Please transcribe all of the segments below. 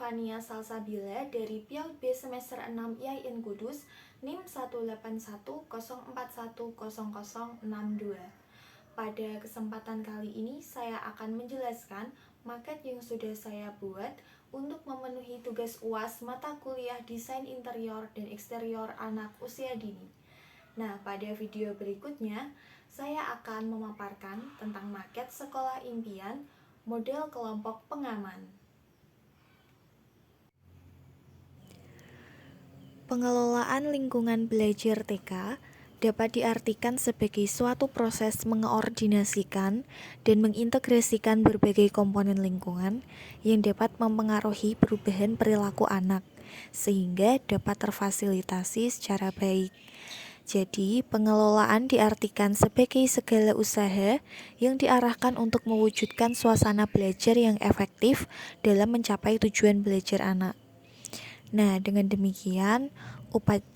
Stefania Salsabila dari PIAUD B semester 6 IAIN Kudus, NIM 18104100062. Pada kesempatan kali ini saya akan menjelaskan maket yang sudah saya buat untuk memenuhi tugas UAS mata kuliah Desain Interior dan Eksterior Anak Usia Dini. Nah, pada video berikutnya saya akan memaparkan tentang maket sekolah impian model kelompok pengaman. Pengelolaan lingkungan belajar TK dapat diartikan sebagai suatu proses mengoordinasikan dan mengintegrasikan berbagai komponen lingkungan yang dapat mempengaruhi perubahan perilaku anak, sehingga dapat terfasilitasi secara baik. Jadi, pengelolaan diartikan sebagai segala usaha yang diarahkan untuk mewujudkan suasana belajar yang efektif dalam mencapai tujuan belajar anak. Nah, dengan demikian,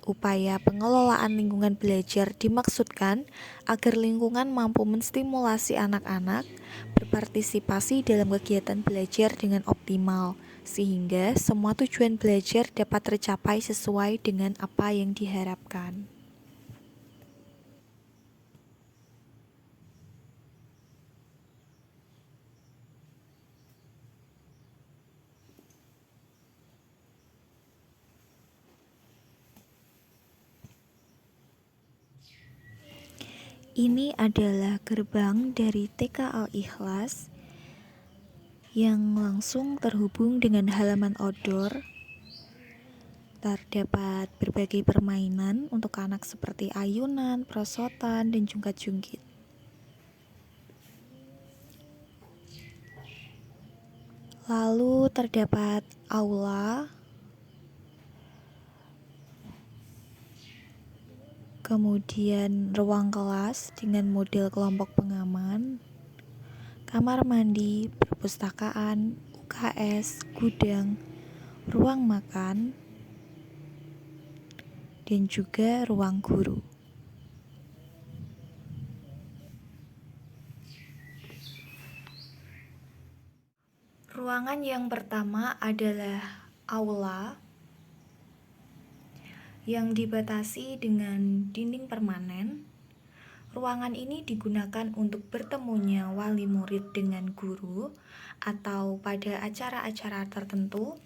upaya pengelolaan lingkungan belajar dimaksudkan agar lingkungan mampu menstimulasi anak-anak berpartisipasi dalam kegiatan belajar dengan optimal, sehingga semua tujuan belajar dapat tercapai sesuai dengan apa yang diharapkan. Ini adalah gerbang dari TK Al-Ikhlas yang langsung terhubung dengan halaman outdoor. Terdapat berbagai permainan untuk anak seperti ayunan, perosotan, dan jungkat-jungkit. Lalu terdapat aula, kemudian ruang kelas dengan model kelompok pengaman, kamar mandi, perpustakaan, UKS, gudang, ruang makan, dan juga ruang guru. Ruangan yang pertama adalah aula yang dibatasi dengan dinding permanen. Ruangan ini digunakan untuk bertemunya wali murid dengan guru atau pada acara-acara tertentu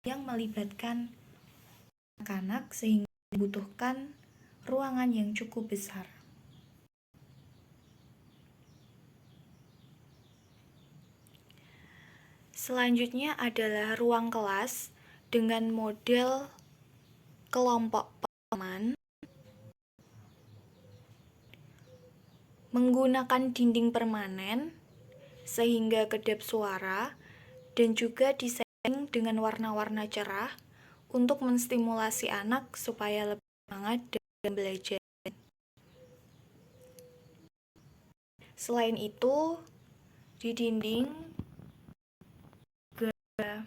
yang melibatkan anak-anak sehingga dibutuhkan ruangan yang cukup besar. Selanjutnya adalah ruang kelas dengan model kelompok pengaman menggunakan dinding permanen sehingga kedap suara dan juga disetting dengan warna-warna cerah untuk menstimulasi anak supaya lebih semangat dalam belajar. Selain itu, di dinding juga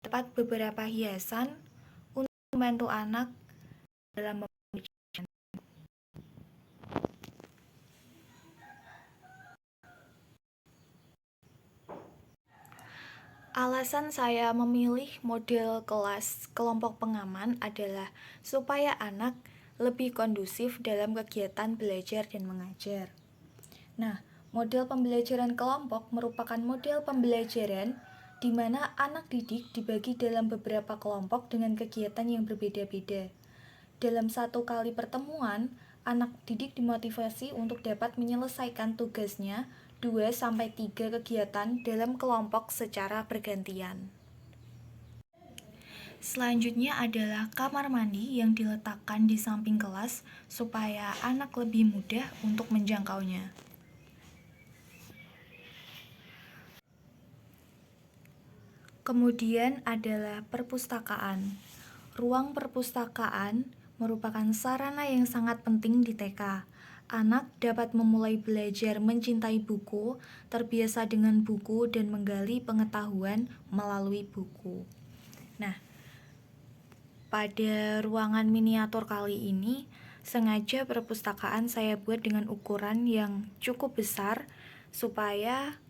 terdapat beberapa hiasan untuk membantu anak dalam membaca. Alasan saya memilih model kelas kelompok pengaman adalah supaya anak lebih kondusif dalam kegiatan belajar dan mengajar. Nah, model pembelajaran kelompok merupakan model pembelajaran di mana anak didik dibagi dalam beberapa kelompok dengan kegiatan yang berbeda-beda. Dalam satu kali pertemuan, anak didik dimotivasi untuk dapat menyelesaikan tugasnya 2-3 kegiatan dalam kelompok secara bergantian. Selanjutnya adalah kamar mandi yang diletakkan di samping kelas supaya anak lebih mudah untuk menjangkaunya. Kemudian adalah perpustakaan. Ruang perpustakaan merupakan sarana yang sangat penting di TK. Anak dapat memulai belajar mencintai buku, terbiasa dengan buku, dan menggali pengetahuan melalui buku. Nah, pada ruangan miniatur kali ini, sengaja perpustakaan saya buat dengan ukuran yang cukup besar supaya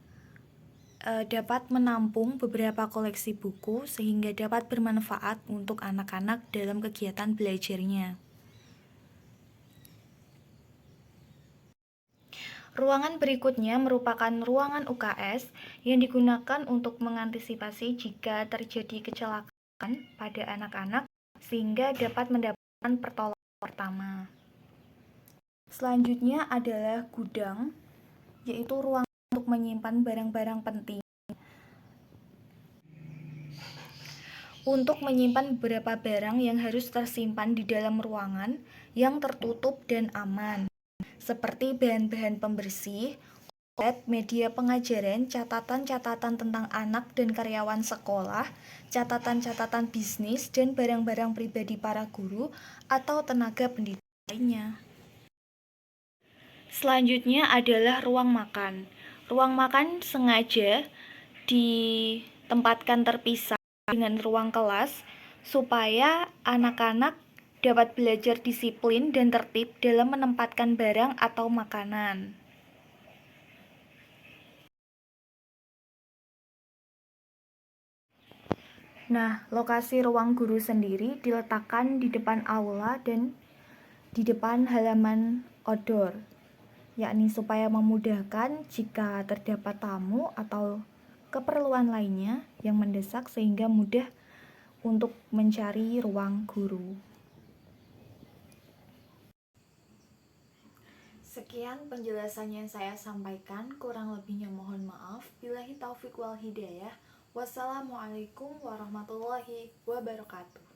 dapat menampung beberapa koleksi buku sehingga dapat bermanfaat untuk anak-anak dalam kegiatan belajarnya. Ruangan berikutnya merupakan ruangan UKS yang digunakan untuk mengantisipasi jika terjadi kecelakaan pada anak-anak sehingga dapat mendapatkan pertolongan pertama. Selanjutnya adalah gudang, yaitu ruang untuk menyimpan barang-barang penting. Untuk menyimpan beberapa barang yang harus tersimpan di dalam ruangan yang tertutup dan aman, seperti bahan-bahan pembersih, media pengajaran, catatan-catatan tentang anak dan karyawan sekolah, catatan-catatan bisnis, dan barang-barang pribadi para guru atau tenaga pendidik lainnya. Selanjutnya adalah ruang makan. Ruang makan sengaja ditempatkan terpisah dengan ruang kelas supaya anak-anak dapat belajar disiplin dan tertib dalam menempatkan barang atau makanan. Nah, lokasi ruang guru sendiri diletakkan di depan aula dan di depan halaman outdoor, yakni supaya memudahkan jika terdapat tamu atau keperluan lainnya yang mendesak sehingga mudah untuk mencari ruang guru. Sekian penjelasan yang saya sampaikan, kurang lebihnya mohon maaf. Billahi taufik wal hidayah. Wassalamualaikum warahmatullahi wabarakatuh.